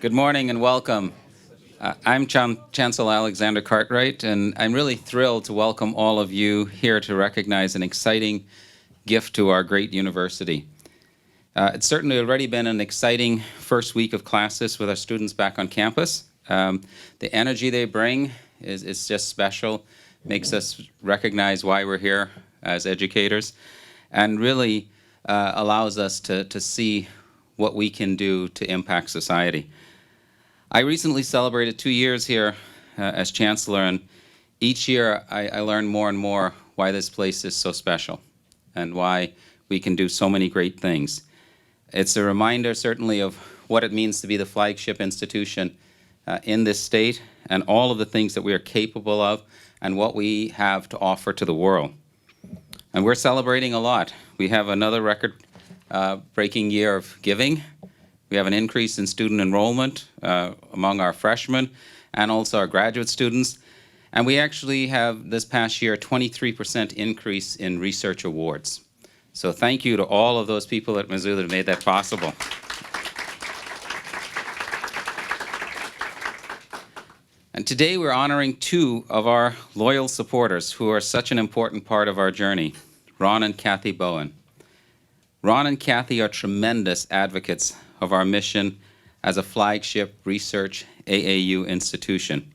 Good morning and welcome. I'm Chancellor Alexander Cartwright, and I'm really thrilled to welcome all of you here to recognize an exciting gift to our great university. It's certainly already been an exciting first week of classes with our students back on campus. The energy they bring is just special, makes us recognize why we're here as educators, and really allows us to see what we can do to impact society. I recently celebrated 2 years here as Chancellor, and each year I learn more and more why this place is so special and why we can do so many great things. It's a reminder certainly of what it means to be the flagship institution in this state and all of the things that we are capable of and what we have to offer to the world. And we're celebrating a lot. We have another record-breaking year of giving. We have an increase in student enrollment among our freshmen and also our graduate students. And we actually have, this past year, a 23% increase in research awards. So thank you to all of those people at Mizzou that have made that possible. And today we're honoring two of our loyal supporters who are such an important part of our journey, Ron and Kathy Bowen. Ron and Kathy are tremendous advocates of our mission as a flagship research AAU institution.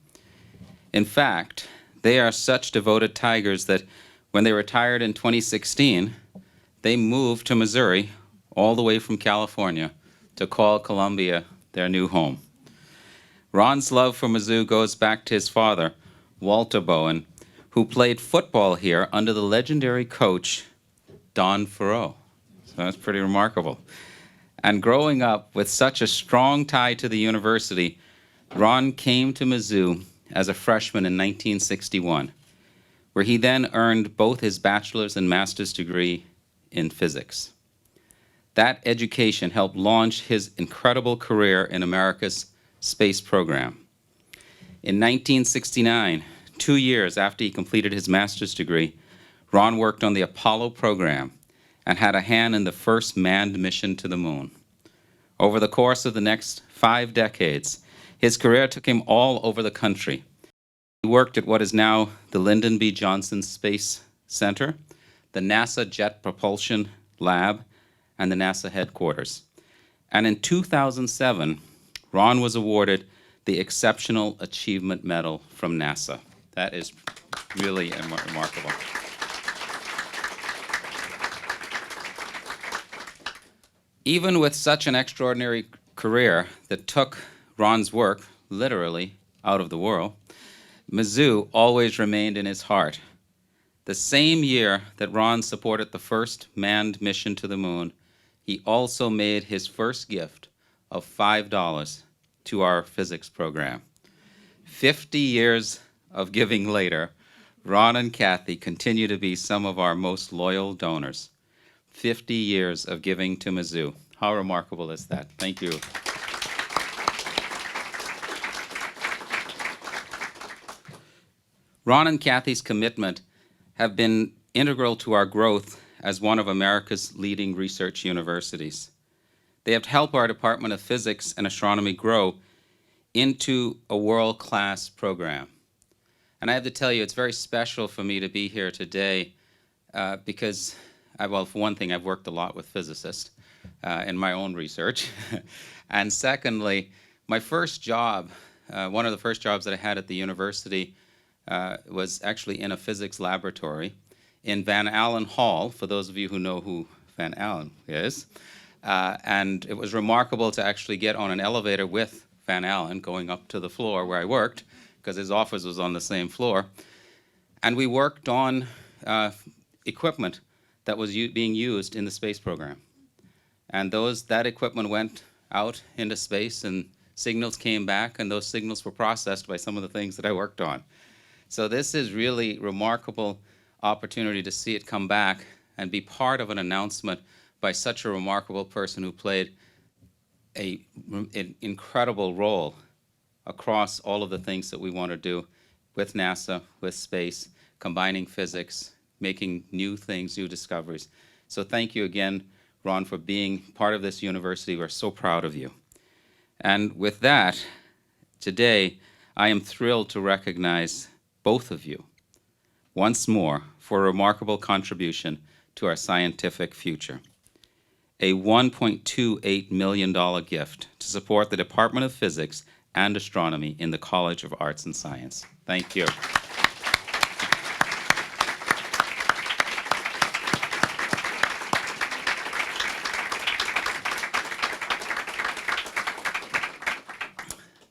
In fact, they are such devoted tigers that when they retired in 2016, they moved to Missouri all the way from California to call Columbia their new home. Ron's love for Mizzou goes back to his father, Walter Bowen, who played football here under the legendary coach, Don Farreau. So that's pretty remarkable. And growing up with such a strong tie to the university, Ron came to Mizzou as a freshman in 1961, where he then earned both his bachelor's and master's degree in physics. That education helped launch his incredible career in America's space program. In 1969, 2 years after he completed his master's degree, Ron worked on the Apollo program and had a hand in the first manned mission to the moon. Over the course of the next 5 decades, his career took him all over the country. He worked at what is now the Lyndon B. Johnson Space Center, the NASA Jet Propulsion Lab, and the NASA headquarters. And in 2007, Ron was awarded the Exceptional Achievement Medal from NASA. That is really remarkable. Even with such an extraordinary career that took Ron's work, literally, out of the world, Mizzou always remained in his heart. The same year that Ron supported the first manned mission to the moon, he also made his first gift of $5 to our physics program. 50 years of giving later, Ron and Kathy continue to be some of our most loyal donors. 50 years of giving to Mizzou. How remarkable is that? Thank you. Ron and Kathy's commitment have been integral to our growth as one of America's leading research universities. They have helped our Department of Physics and Astronomy grow into a world-class program. And I have to tell you, it's very special for me to be here today because, well, for one thing, I've worked a lot with physicists in my own research. And secondly, my first job, one of the first jobs that I had at the university was actually in a physics laboratory in Van Allen Hall, for those of you who know who Van Allen is. And it was remarkable to actually get on an elevator with Van Allen going up to the floor where I worked, because his office was on the same floor. And we worked on equipment that was being used in the space program. And that equipment went out into space, and signals came back, and those signals were processed by some of the things that I worked on. So this is really remarkable opportunity to see it come back and be part of an announcement by such a remarkable person who played an incredible role across all of the things that we want to do with NASA, with space, combining physics, making new things, new discoveries. So thank you again, Ron, for being part of this university. We're so proud of you. And with that, today, I am thrilled to recognize both of you once more for a remarkable contribution to our scientific future. A $1.28 million gift to support the Department of Physics and Astronomy in the College of Arts and Science. Thank you.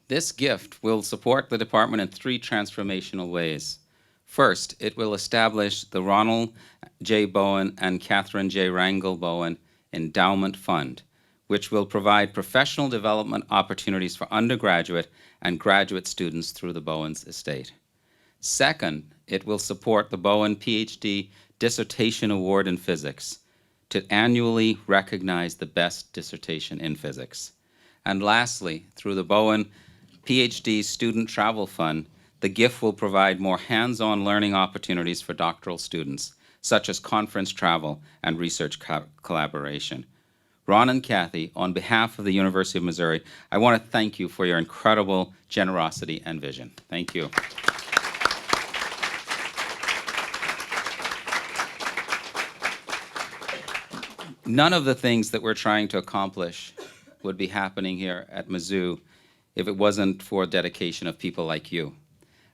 This gift will support the department in three transformational ways. First, it will establish the Ronald J. Bowen and Catherine J. Rangel Bowen Endowment Fund, which will provide professional development opportunities for undergraduate and graduate students through the Bowen's estate. Second, it will support the Bowen PhD Dissertation Award in Physics to annually recognize the best dissertation in physics. And lastly, through the Bowen PhD Student Travel Fund, the gift will provide more hands-on learning opportunities for doctoral students, such as conference travel and research collaboration. Ron and Kathy, on behalf of the University of Missouri, I want to thank you for your incredible generosity and vision. Thank you. None of the things that we're trying to accomplish would be happening here at Mizzou if it wasn't for dedication of people like you.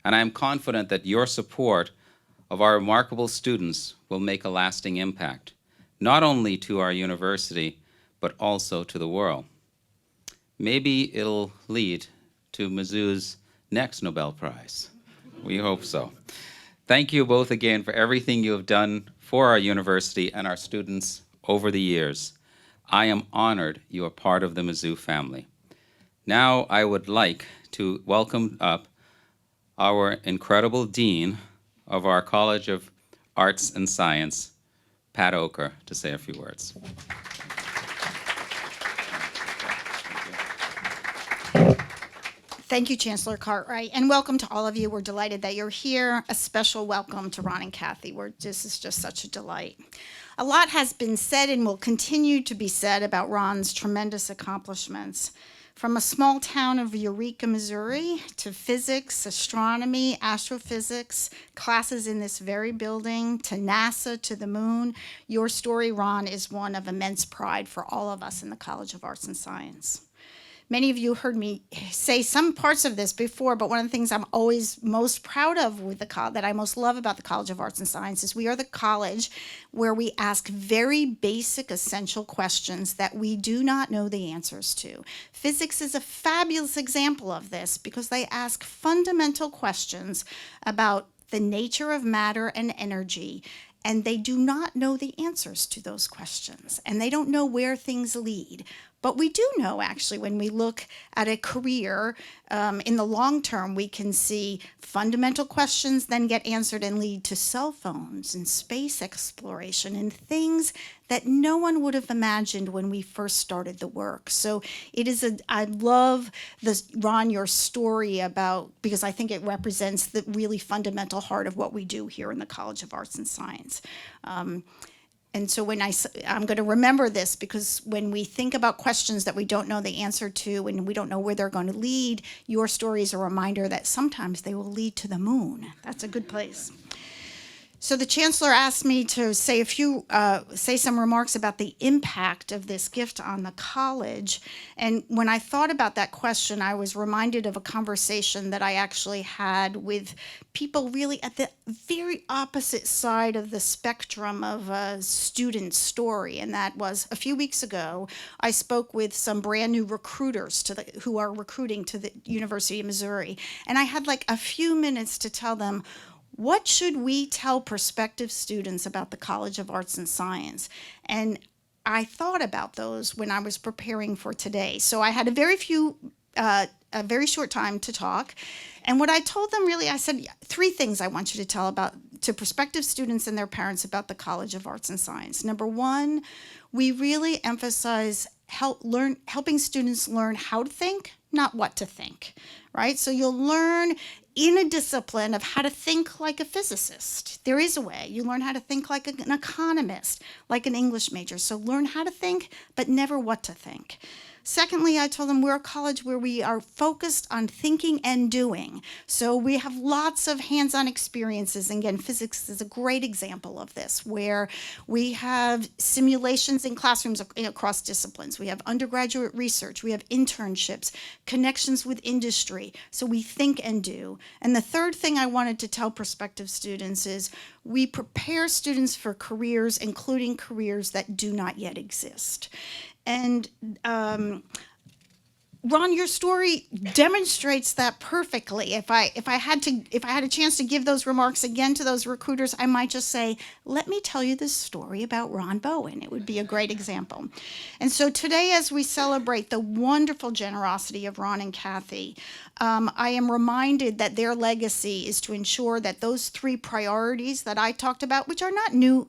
And I am confident that your support of our remarkable students will make a lasting impact, not only to our university, but also to the world. Maybe it'll lead to Mizzou's next Nobel Prize. We hope so. Thank you both again for everything you have done for our university and our students over the years. I am honored you are part of the Mizzou family. Now I would like to welcome up our incredible Dean of our College of Arts and Science, Pat Oker, to say a few words. Thank you, Chancellor Cartwright, and welcome to all of you. We're delighted that you're here. A special welcome to Ron and Kathy. This is just such a delight. A lot has been said and will continue to be said about Ron's tremendous accomplishments. From a small town of Eureka, Missouri, to physics, astronomy, astrophysics, classes in this very building, to NASA, to the moon, your story, Ron, is one of immense pride for all of us in the College of Arts and Science. Many of you heard me say some parts of this before, but one of the things I'm always most proud of with that I most love about the College of Arts and Science is we are the college where we ask very basic, essential questions that we do not know the answers to. Physics is a fabulous example of this because they ask fundamental questions about the nature of matter and energy, and they do not know the answers to those questions, and they don't know where things lead. But we do know, actually, when we look at a career, in the long term, we can see fundamental questions then get answered and lead to cell phones and space exploration and things that no one would have imagined when we first started the work. So I love this, Ron, your story about, because I think it represents the really fundamental heart of what we do here in the College of Arts and Science. And so I'm going to remember this, because when we think about questions that we don't know the answer to and we don't know where they're going to lead, your story is a reminder that sometimes they will lead to the moon. That's a good place. So the Chancellor asked me to say some remarks about the impact of this gift on the college. And when I thought about that question, I was reminded of a conversation that I actually had with people really at the very opposite side of the spectrum of a student's story. And that was a few weeks ago, I spoke with some brand new recruiters who are recruiting to the University of Missouri. And I had like a few minutes to tell them, what should we tell prospective students about the College of Arts and Science? And I thought about those when I was preparing for today. So I had a very short time to talk. And what I told them, really, I said, three things I want you to tell to prospective students and their parents about the College of Arts and Science. Number one, we really emphasize helping students learn how to think, not what to think, right? So you'll learn in a discipline of how to think like a physicist. There is a way. You learn how to think like an economist, like an English major. So learn how to think, but never what to think. Secondly, I told them we're a college where we are focused on thinking and doing. So we have lots of hands-on experiences. And again, physics is a great example of this, where we have simulations in classrooms across disciplines. We have undergraduate research. We have internships, connections with industry. So we think and do. And the third thing I wanted to tell prospective students is we prepare students for careers, including careers that do not yet exist. And Ron, your story demonstrates that perfectly. If I had a chance to give those remarks again to those recruiters, I might just say, "Let me tell you this story about Ron Bowen." It would be a great example. And so today, as we celebrate the wonderful generosity of Ron and Kathy, I am reminded that their legacy is to ensure that those three priorities that I talked about, which are not new,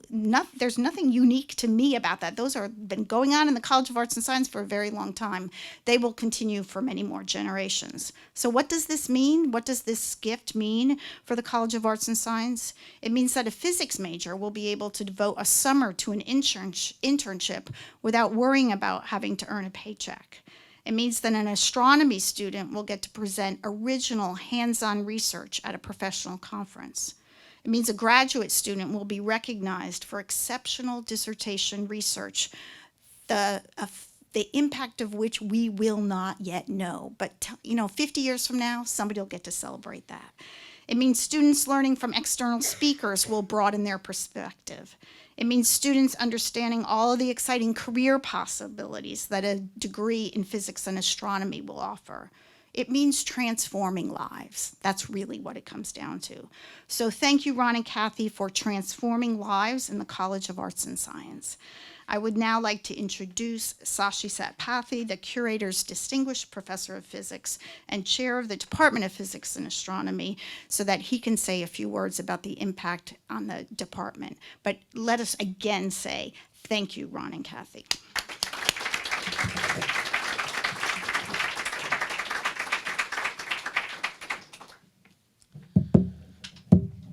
there's nothing unique to me about that. Those have been going on in the College of Arts and Science for a very long time. They will continue for many more generations. So what does this mean? What does this gift mean for the College of Arts and Science? It means that a physics major will be able to devote a summer to an internship without worrying about having to earn a paycheck. It means that an astronomy student will get to present original hands-on research at a professional conference. It means a graduate student will be recognized for exceptional dissertation research, the impact of which we will not yet know. But 50 years from now, somebody will get to celebrate that. It means students learning from external speakers will broaden their perspective. It means students understanding all of the exciting career possibilities that a degree in physics and astronomy will offer. It means transforming lives. That's really what it comes down to. So thank you, Ron and Kathy, for transforming lives in the College of Arts and Science. I would now like to introduce Sashi Satpathy, the Curator's Distinguished Professor of Physics and Chair of the Department of Physics and Astronomy, so that he can say a few words about the impact on the department. But let us again say thank you, Ron and Kathy.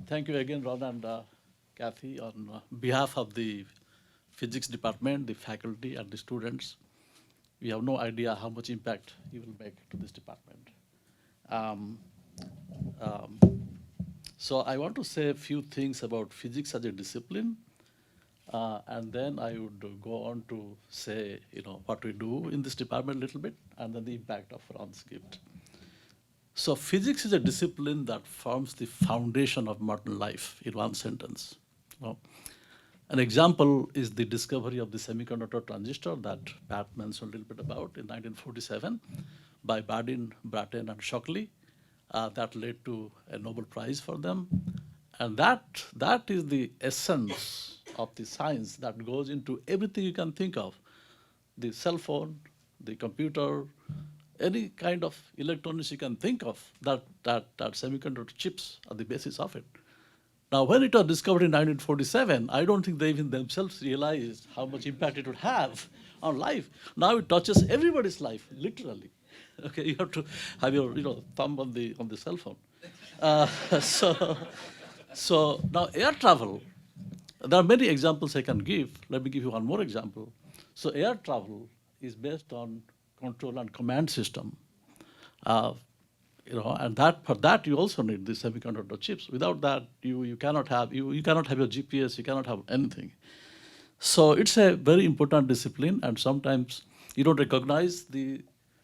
Thank you again, Ron and Kathy, on behalf of the Physics department, the faculty, and the students. We have no idea how much impact you will make to this department. So I want to say a few things about physics as a discipline, and then I would go on to say, what we do in this department a little bit, and then the impact of Ron's gift. So physics is a discipline that forms the foundation of modern life, in one sentence. An example is the discovery of the semiconductor transistor that Pat mentioned a little bit about in 1947 by Bowen, Brattain, and Shockley. That led to a Nobel Prize for them. And that is the essence of the science that goes into everything you can think of. The cell phone, the computer, any kind of electronics you can think of, that semiconductor chips are the basis of it. Now, when it was discovered in 1947, I don't think they even themselves realized how much impact it would have on life. Now it touches everybody's life, literally. Okay, you have to have your thumb on the cell phone. So now air travel, there are many examples I can give. Let me give you one more example. So air travel is based on control and command system. And for that you also need the semiconductor chips. Without that, you cannot have your GPS, you cannot have anything. So it's a very important discipline, and sometimes you don't recognize the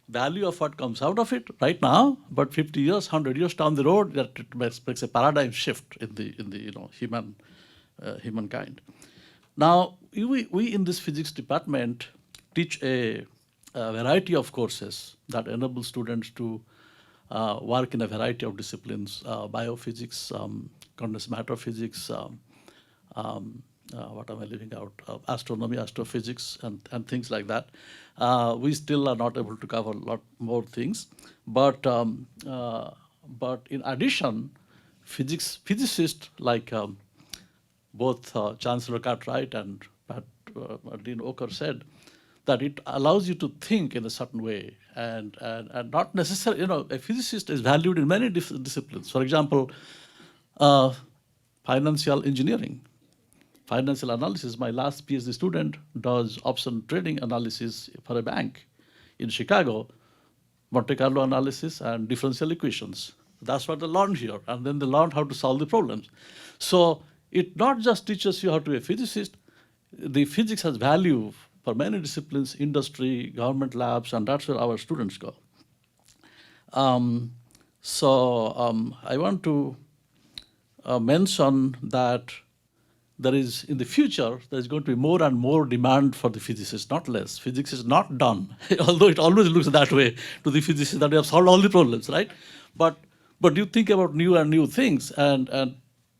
value of what comes out of it right now, but 50 years, 100 years down the road, that it makes a paradigm shift in the humankind. Now, we in this physics department teach a variety of courses that enable students to work in a variety of disciplines: biophysics, condensed matter physics, what am I leaving out? Astronomy, astrophysics, and things like that. We still are not able to cover a lot more things, but in addition, physicists like both Chancellor Cartwright and Dean Oker said that it allows you to think in a certain way, and not necessarily, a physicist is valued in many disciplines. For example, financial engineering, financial analysis. My last PhD student does option trading analysis for a bank. in Chicago, Monte Carlo analysis and differential equations. That's what they learned here, and then they learned how to solve the problems. So it not just teaches you how to be a physicist, the physics has value for many disciplines, industry, government labs, and that's where our students go. I want to mention that there is, in the future, there's going to be more and more demand for the physicists, not less. Physics is not done, although it always looks that way to the physicists that we have solved all the problems, right? But you think about new and new things, and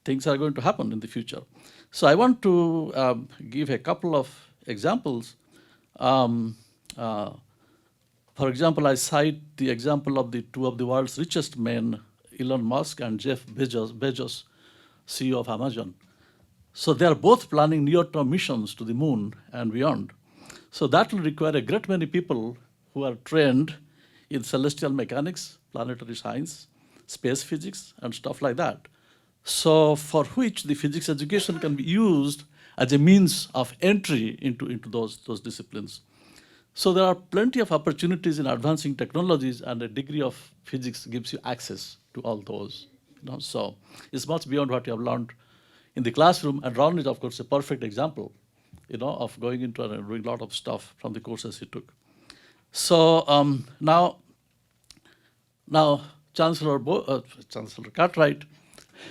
things are going to happen in the future. So I want to give a couple of examples. For example, I cite the example of the two of the world's richest men, Elon Musk and Jeff Bezos, CEO of Amazon. So they are both planning near-term missions to the moon and beyond. So that will require a great many people who are trained in celestial mechanics, planetary science, space physics, and stuff like that. So for which the physics education can be used as a means of entry into those disciplines. So there are plenty of opportunities in advancing technologies, and a degree of physics gives you access to all those. So it's much beyond what you have learned in the classroom, and Ron is, of course, a perfect example, of going into and doing a lot of stuff from the courses he took. So now Chancellor Cartwright,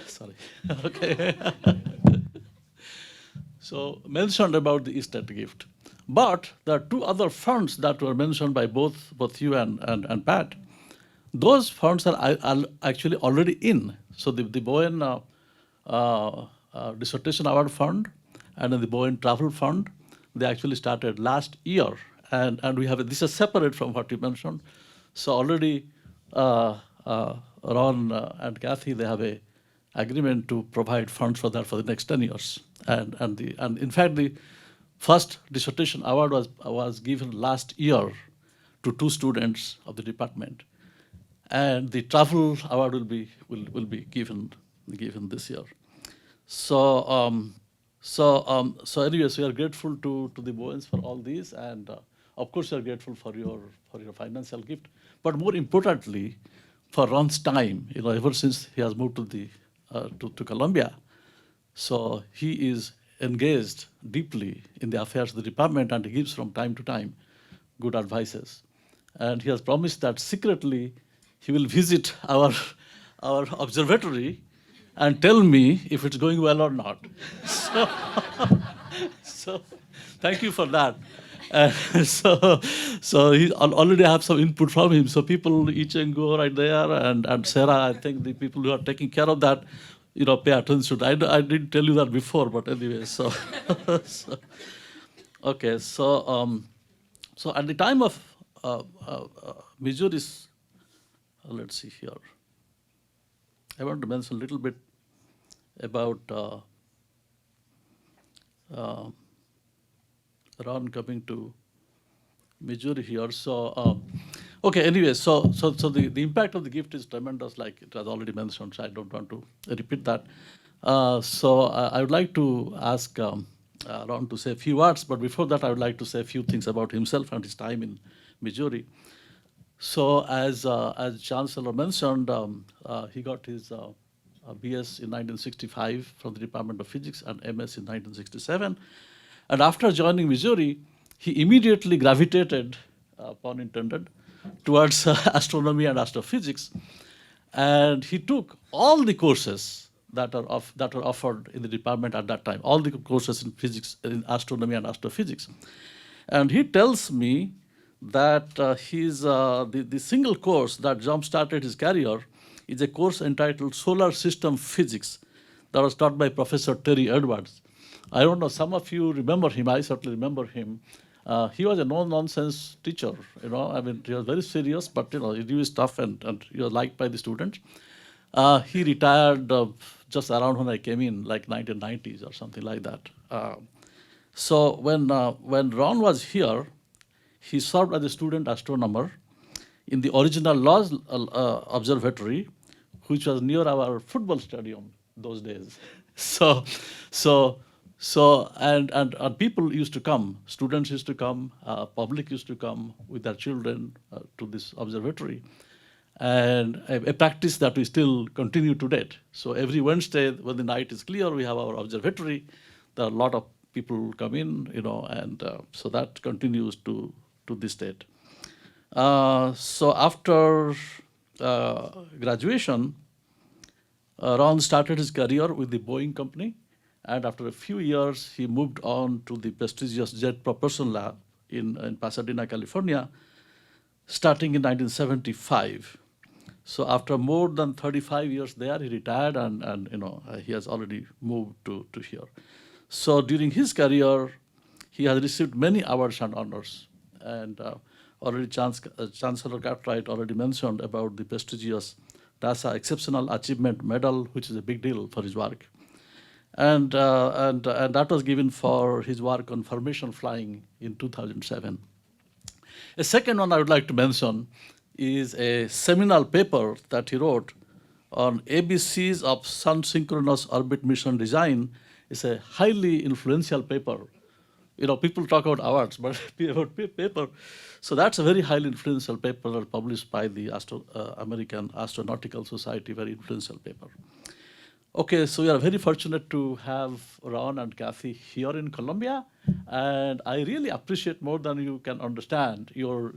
sorry, okay, so mentioned about the estate gift. But there are two other funds that were mentioned by both you and Pat. Those funds are actually already in. So the Bowen Dissertation Award Fund and the Bowen Travel Fund, they actually started last year. And we have, this is separate from what you mentioned. So already Ron and Kathy, they have a agreement to provide funds for that for the next 10 years. And in fact, the first dissertation award was given last year to 2 students of the department, and the travel award will be given this year. So anyways, we are grateful to the Bowens for all these, and of course we are grateful for your financial gift, but more importantly, for Ron's time. Ever since he has moved to Columbia, so he is engaged deeply in the affairs of the department, and he gives from time to time good advices. And he has promised that secretly he will visit our observatory and tell me if it's going well or not. So thank you for that. So he already have some input from him. So people, each and go right there, and Sarah, I think the people who are taking care of that, pay attention. I didn't tell you that before, but anyway, so, okay, so at the time of Missouri's, let's see here, I want to mention a little bit about Ron coming to Missouri here. So, okay, anyway, so the impact of the gift is tremendous, like it was already mentioned, so I don't want to repeat that. So I would like to ask Ron to say a few words, but before that I would like to say a few things about himself and his time in Missouri. So as Chancellor mentioned, he got his BS in 1965 from the Department of Physics and MS in 1967. And after joining Missouri, he immediately gravitated, pun intended, towards astronomy and astrophysics. And he took all the courses that are offered in the department at that time, all the courses in physics, in astronomy and astrophysics. And he tells me that the single course that jump-started his career is a course entitled Solar System Physics that was taught by Professor Terry Edwards. I don't know, some of you remember him, I certainly remember him. He was a no-nonsense teacher, he was very serious, but he knew his stuff, and he was liked by the students. He retired just around when I came in, like 1990s or something like that. So when Ron was here, he served as a student astronomer in the original Laws Observatory, which was near our football stadium those days. So So, and people used to come, students used to come, public used to come with their children to this observatory. And a practice that we still continue to date. So every Wednesday when the night is clear, we have our observatory. There are a lot of people come in, and so that continues to this date. So after graduation, Ron started his career with the Boeing company, and after a few years, he moved on to the prestigious Jet Propulsion Lab in Pasadena, California, starting in 1975. So after more than 35 years there, he retired, and he has already moved to here. So during his career, he has received many awards and honors, and already Chancellor Cartwright already mentioned about the prestigious NASA Exceptional Achievement Medal, which is a big deal for his work. And that was given for his work on formation flying in 2007. A second one I would like to mention is a seminal paper that he wrote on ABCs of Sun-synchronous orbit mission design. It's a highly influential paper. People talk about awards, but about paper. So that's a very highly influential paper published by the American Astronautical Society, very influential paper. Okay, so we are very fortunate to have Ron and Kathy here in Colombia, and I really appreciate more than you can understand your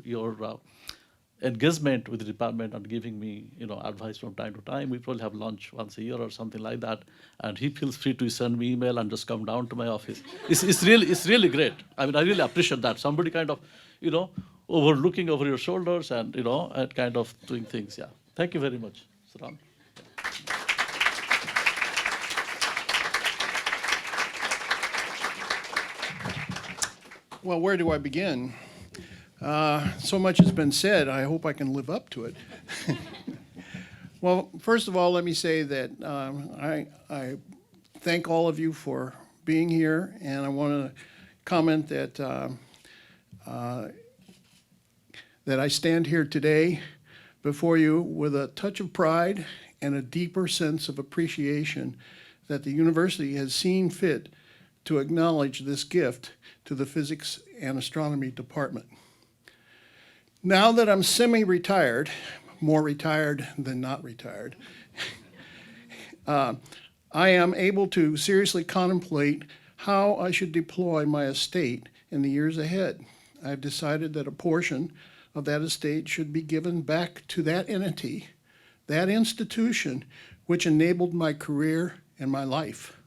engagement with the department and giving me advice from time to time. We probably have lunch once a year or something like that, and he feels free to send me email and just come down to my office. It's really great. I mean, I really appreciate that. Somebody kind of looking over your shoulders and and kind of doing things. Yeah. Thank you very much, Ron. Well, where do I begin? So much has been said. I hope I can live up to it. Well, first of all, let me say that I thank all of you for being here, and I want to comment that that I stand here today before you with a touch of pride and a deeper sense of appreciation that the university has seen fit to acknowledge this gift to the Physics and Astronomy Department. Now that I'm semi-retired, more retired than not retired, I am able to seriously contemplate how I should deploy my estate in the years ahead. I've decided that a portion of that estate should be given back to that entity, that institution, which enabled my career and my life.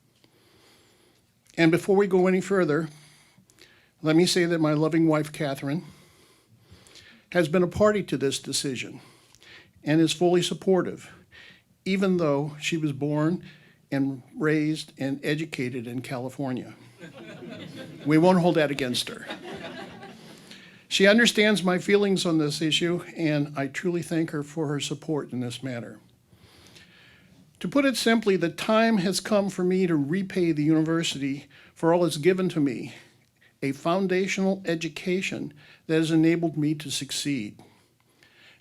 And before we go any further, let me say that my loving wife, Catherine, has been a party to this decision and is fully supportive, even though she was born and raised and educated in California. We won't hold that against her. She understands my feelings on this issue, and I truly thank her for her support in this matter. To put it simply, the time has come for me to repay the university for all it's given to me, a foundational education that has enabled me to succeed.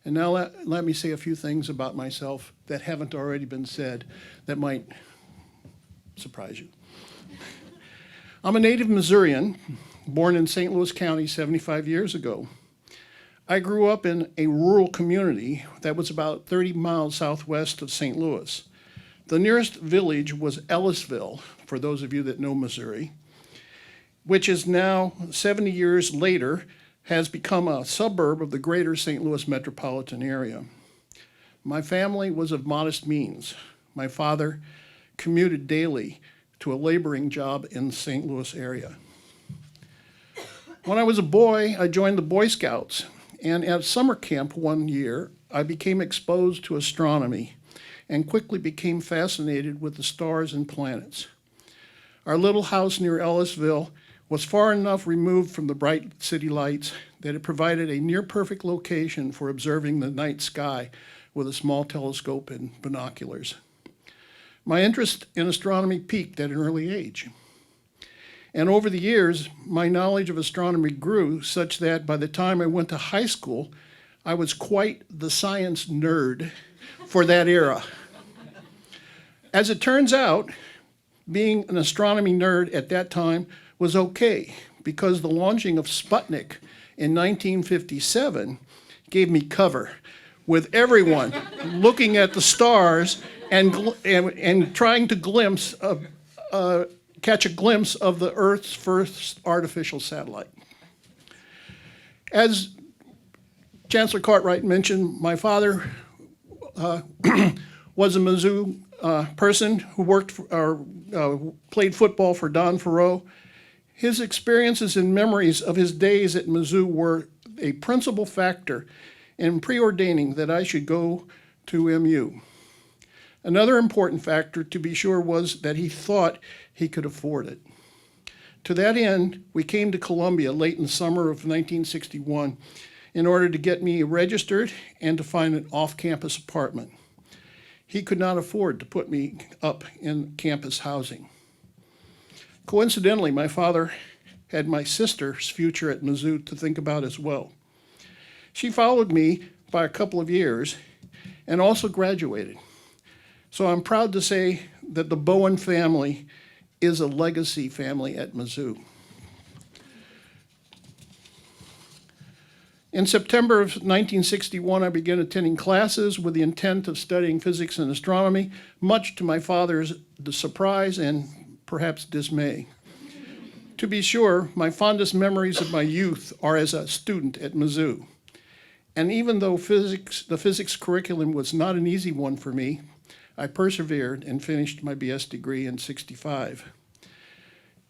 And now let me say a few things about myself that haven't already been said that might surprise you. I'm a native Missourian, born in St. Louis County 75 years ago. I grew up in a rural community that was about 30 miles southwest of St. Louis. The nearest village was Ellisville, for those of you that know Missouri, which is now, 70 years later, has become a suburb of the greater St. Louis metropolitan area. My family was of modest means. My father commuted daily to a laboring job in the St. Louis area. When I was a boy, I joined the Boy Scouts, and at summer camp one year, I became exposed to astronomy and quickly became fascinated with the stars and planets. Our little house near Ellisville was far enough removed from the bright city lights that it provided a near-perfect location for observing the night sky with a small telescope and binoculars. My interest in astronomy peaked at an early age. And over the years, my knowledge of astronomy grew such that by the time I went to high school, I was quite the science nerd for that era. As it turns out, being an astronomy nerd at that time was okay because the launching of Sputnik in 1957 gave me cover with everyone looking at the stars and trying to catch a glimpse of the Earth's first artificial satellite. As Chancellor Cartwright mentioned, my father was a Mizzou person who played football for Don Farrow. His experiences and memories of his days at Mizzou were a principal factor in preordaining that I should go to MU. Another important factor, to be sure, was that he thought he could afford it. To that end, we came to Columbia late in the summer of 1961 in order to get me registered and to find an off-campus apartment. He could not afford to put me up in campus housing. Coincidentally, my father had my sister's future at Mizzou to think about as well. She followed me by a couple of years and also graduated. So I'm proud to say that the Bowen family is a legacy family at Mizzou. In September of 1961, I began attending classes with the intent of studying physics and astronomy, much to my father's surprise and perhaps dismay. To be sure, my fondest memories of my youth are as a student at Mizzou. And even though the physics curriculum was not an easy one for me, I persevered and finished my BS degree in '65.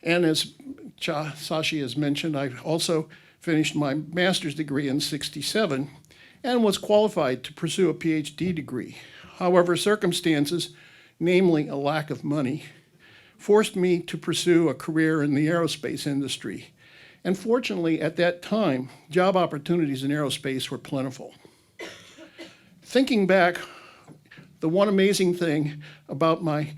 And as Sashi has mentioned, I also finished my master's degree in '67 and was qualified to pursue a PhD degree. However, circumstances, namely a lack of money, forced me to pursue a career in the aerospace industry. And fortunately, at that time, job opportunities in aerospace were plentiful. Thinking back, the one amazing thing about my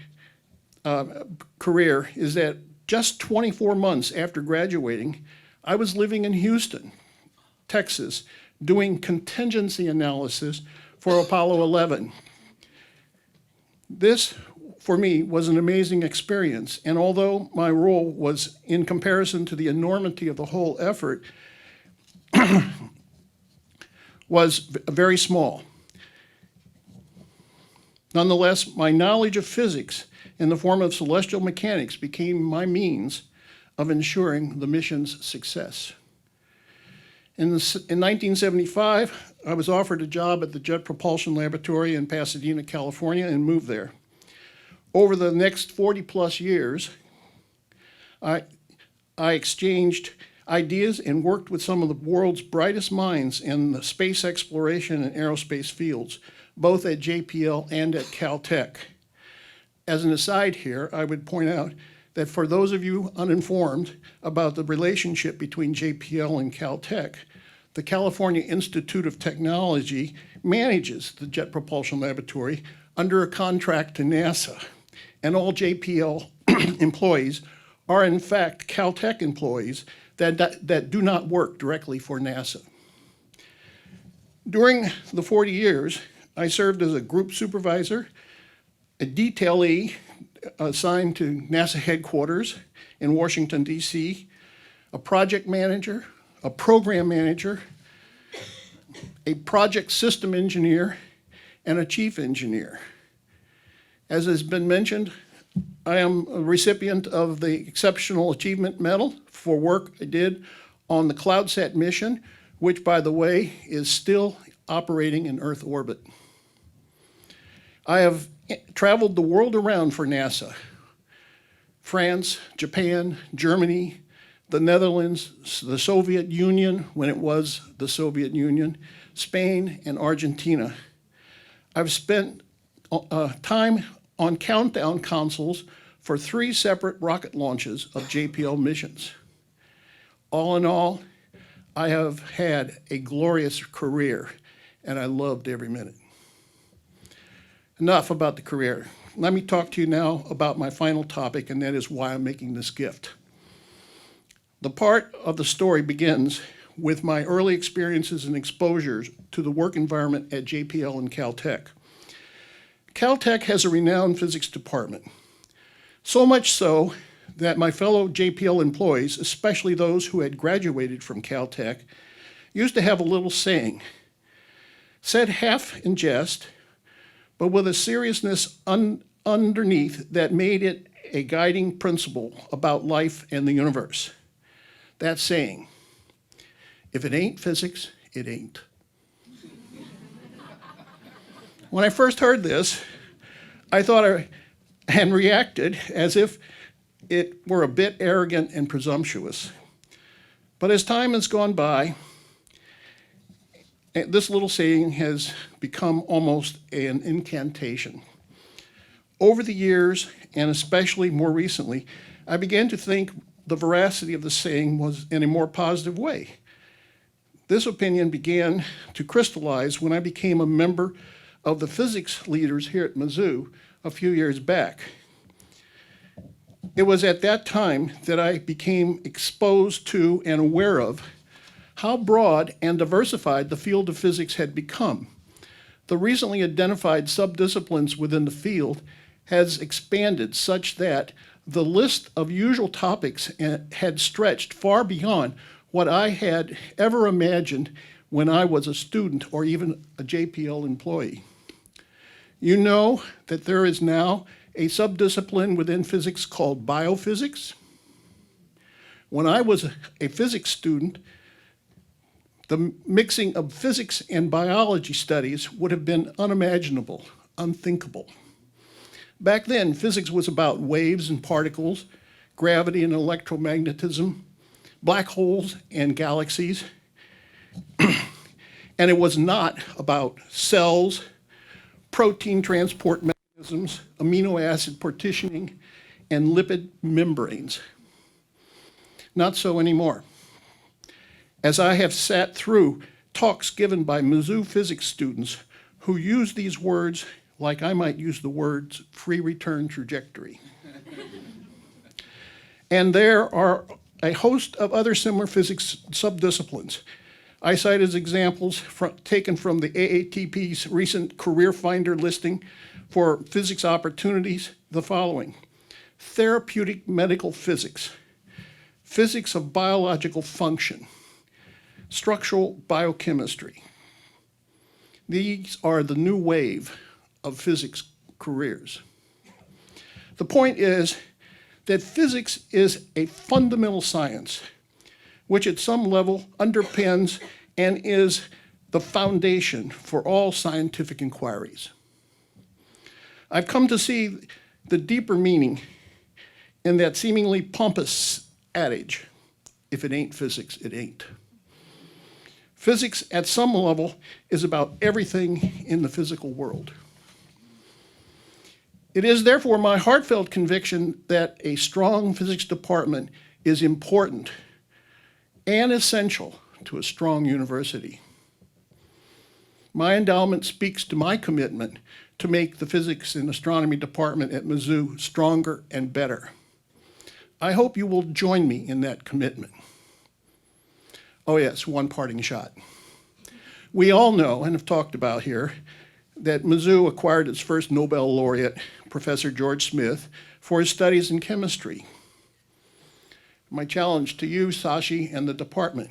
career is that just 24 months after graduating, I was living in Houston, Texas, doing contingency analysis for Apollo 11. This, for me, was an amazing experience, and although my role was, in comparison to the enormity of the whole effort, was very small. Nonetheless, my knowledge of physics in the form of celestial mechanics became my means of ensuring the mission's success. In 1975, I was offered a job at the Jet Propulsion Laboratory in Pasadena, California, and moved there. Over the next 40 plus years, I exchanged ideas and worked with some of the world's brightest minds in the space exploration and aerospace fields, both at JPL and at Caltech. As an aside here, I would point out that for those of you uninformed about the relationship between JPL and Caltech, the California Institute of Technology manages the Jet Propulsion Laboratory under a contract to NASA. And all JPL employees are in fact Caltech employees that do not work directly for NASA. During the 40 years, I served as a group supervisor, a detailee assigned to NASA headquarters in Washington, D.C., a project manager, a program manager, a project system engineer, and a chief engineer. As has been mentioned, I am a recipient of the Exceptional Achievement Medal for work I did on the CloudSat mission, which, by the way, is still operating in Earth orbit. I have traveled the world around for NASA: France, Japan, Germany, the Netherlands, the Soviet Union, when it was the Soviet Union, Spain, and Argentina. I've spent time on countdown consoles for 3 separate rocket launches of JPL missions. All in all, I have had a glorious career, and I loved every minute. Enough about the career. Let me talk to you now about my final topic, and that is why I'm making this gift. The part of the story begins with my early experiences and exposures to the work environment at JPL and Caltech. Caltech has a renowned physics department. So much so that my fellow JPL employees, especially those who had graduated from Caltech, used to have a little saying, said half in jest, but with a seriousness underneath that made it a guiding principle about life and the universe. That saying, if it ain't physics, it ain't. When I first heard this, I thought and reacted as if it were a bit arrogant and presumptuous. But as time has gone by, this little saying has become almost an incantation. Over the years, and especially more recently, I began to think the veracity of the saying was in a more positive way. This opinion began to crystallize when I became a member of the physics leaders here at Mizzou a few years back. It was at that time that I became exposed to and aware of how broad and diversified the field of physics had become. The recently identified subdisciplines within the field has expanded such that the list of usual topics had stretched far beyond what I had ever imagined when I was a student or even a JPL employee. You know that there is now a subdiscipline within physics called biophysics. When I was a physics student, the mixing of physics and biology studies would have been unimaginable, unthinkable. Back then, physics was about waves and particles, gravity and electromagnetism, black holes and galaxies, and it was not about cells, protein transport mechanisms, amino acid partitioning, and lipid membranes. Not so anymore. As I have sat through talks given by Mizzou physics students who use these words like I might use the words free return trajectory. And there are a host of other similar physics subdisciplines. I cite as examples taken from the AATP's recent Career Finder listing for physics opportunities the following: therapeutic medical physics, physics of biological function, structural biochemistry. These are the new wave of physics careers. The point is that physics is a fundamental science, which at some level underpins and is the foundation for all scientific inquiries. I've come to see the deeper meaning in that seemingly pompous adage, if it ain't physics, it ain't. Physics at some level is about everything in the physical world. It is therefore my heartfelt conviction that a strong physics department is important and essential to a strong university. My endowment speaks to my commitment to make the physics and astronomy department at Mizzou stronger and better. I hope you will join me in that commitment. Oh yes, one parting shot. We all know and have talked about here that Mizzou acquired its first Nobel laureate, Professor George Smith, for his studies in chemistry. My challenge to you, Sashi, and the department: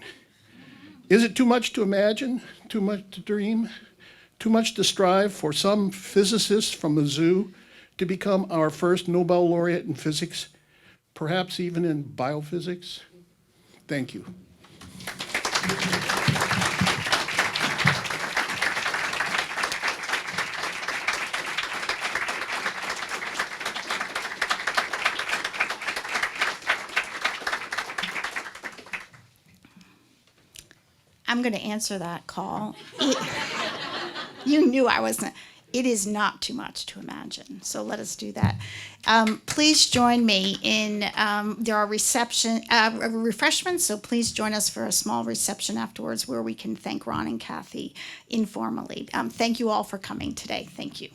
is it too much to imagine, too much to dream, too much to strive for some physicist from Mizzou to become our first Nobel laureate in physics, perhaps even in biophysics? Thank you. I'm going to answer that call. You knew I wasn't. It is not too much to imagine. So let us do that. Please join me in, there are refreshments, so please join us for a small reception afterwards where we can thank Ron and Kathy informally. Thank you all for coming today. Thank you.